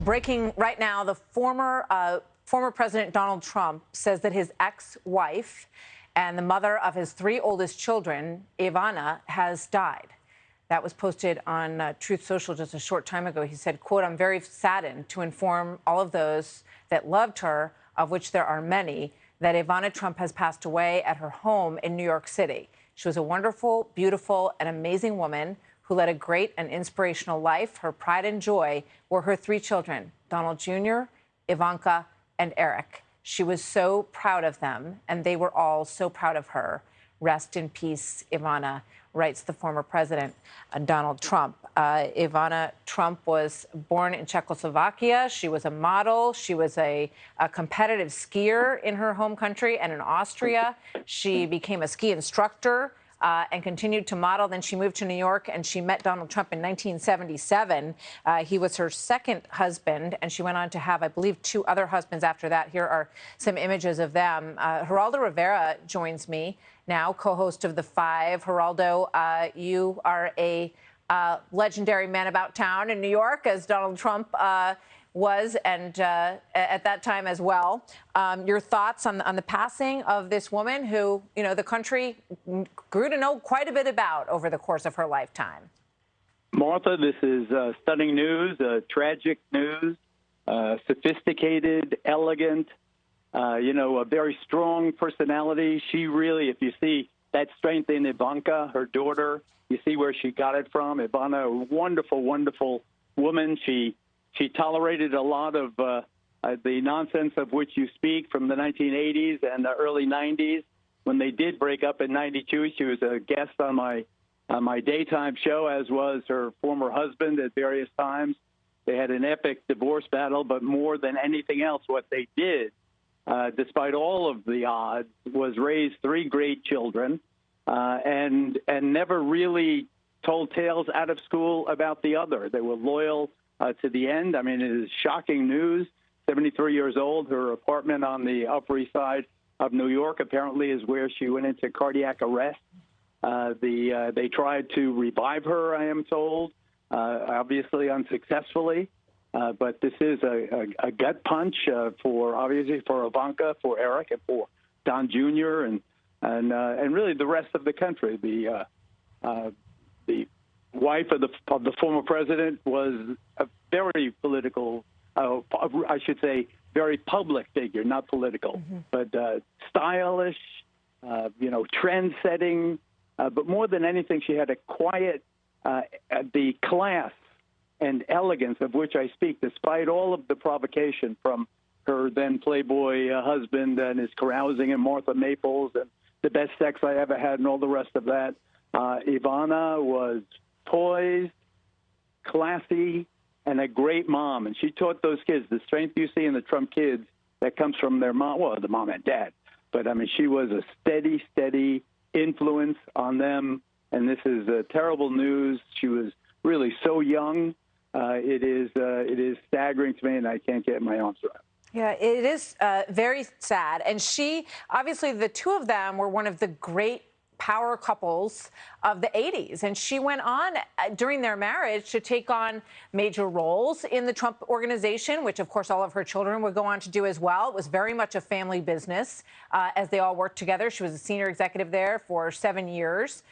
Breaking right now, the former President Donald Trump says that his ex-wife and the mother of his three oldest children, Ivana, has died. That was posted on Truth Social just a short time ago. He said, quote, "I'm very saddened to inform all of those that loved her, of which there are many, that Ivana Trump has passed away at her home in New York City. She was a wonderful, beautiful, and amazing woman who led a great and inspirational life. Her pride and joy were her three children, Donald Jr., Ivanka, and Eric. She was so proud of them, and they were all so proud of her. Rest in peace, Ivana," writes the former president, Donald Trump. Ivana Trump was born in Czechoslovakia. She was a model. She was a competitive skier in her home country and in Austria. She became a ski instructor and continued to model. Then she moved to New York, and she met Donald Trump in 1977. He was her second husband, and she went on to have, I believe, two other husbands after that. Here are some images of them. Geraldo Rivera joins me now, co-host of The Five. Geraldo, you are a legendary man about town in New York, as Donald Trump was, and at that time as well. Your thoughts on the passing of this woman who, you know, the country grew to know quite a bit about over the course of her lifetime? Martha, this is stunning news, tragic news, sophisticated, elegant, a very strong personality. She really, if you see that strength in Ivanka, her daughter, you see where she got it from. Ivana, a wonderful, wonderful woman. She tolerated a lot of the nonsense of which you speak from the 1980s and the early 90s. When they did break up in '92, she was a guest on my daytime show, as was her former husband at various times. They had an epic divorce battle, but more than anything else, what they did, despite all of the odds, was raise three great children and never really told tales out of school about the other. They were loyal to the end. I mean, it is shocking news. 73 years old. Her apartment on the Upper East Side of New York apparently is where she went into cardiac arrest. They tried to revive her, I am told, obviously unsuccessfully. But this is a gut punch obviously for Ivanka, for Eric, and for Don Jr. and really the rest of the country. The wife of the former president was a very political, I should say, very public figure, not political, but stylish, trend-setting. But more than anything, she had a quiet, the class and elegance of which I speak, despite all of the provocation from her then Playboy husband and his carousing and Martha Maples and the best sex I ever had and all the rest of that. Ivana was poised, classy, and a great mom. And she taught those kids the strength you see in the Trump kids that comes from their mom, well, the mom and dad. But, I mean, she was a steady influence on them. And this is terrible news. She was really so young. It is staggering to me, and I can't get my arms around it. Yeah, it is very sad. And she, obviously, the two of them were one of the great power couples of the 80s. And she went on during their marriage to take on major roles in the Trump organization, which, of course, all of her children would go on to do as well. It was very much a family business as they all worked together. She was a senior executive there for 7 years.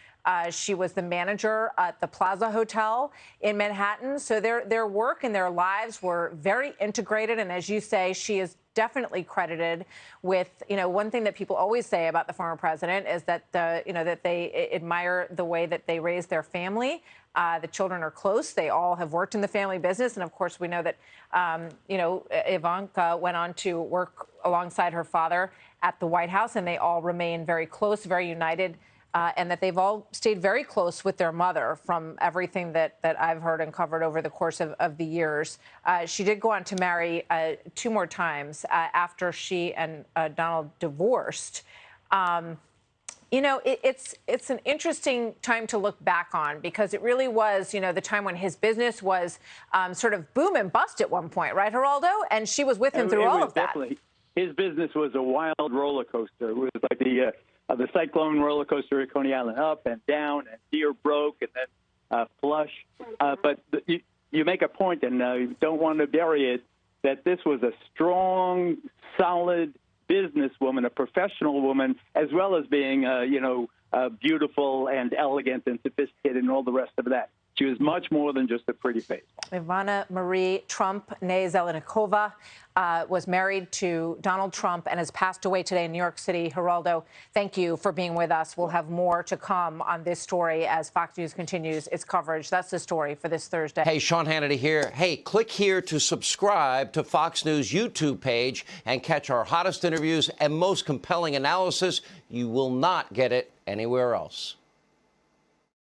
She was the manager at the Plaza Hotel in Manhattan. So their work and their lives were very integrated. And as you say, she is definitely credited with, one thing that people always say about the former president is that, that they admire the way that they raised their family. The children are close. They all have worked in the family business. And of course, we know that, Ivanka went on to work alongside her father at the White House, and they all remain very close, very united. And that they've all stayed very close with their mother from everything that I've heard and covered over the course of the years. She did go on to marry two more times after she and Donald divorced. It's an interesting time to look back on because it really was, the time when his business was sort of boom and bust at one point, right, Geraldo? And she was with him through all of that. His business was a wild roller coaster. It was like the cyclone roller coaster at Coney Island, up and down, and near broke, and then flush. But you make a point, and don't want to bury it, that this was a strong, solid businesswoman, a professional woman, as well as being, beautiful and elegant and sophisticated and all the rest of that. She was much more than just a pretty face. Ivana Marie Trump, née Zelenikova, was married to Donald Trump and has passed away today in New York City. Geraldo, thank you for being with us. We'll have more to come on this story as Fox News continues its coverage. That's the story for this Thursday. Hey, Sean Hannity here. Hey, click here to subscribe to Fox News YouTube page and catch our hottest interviews and most compelling analysis. You will not get it anywhere else.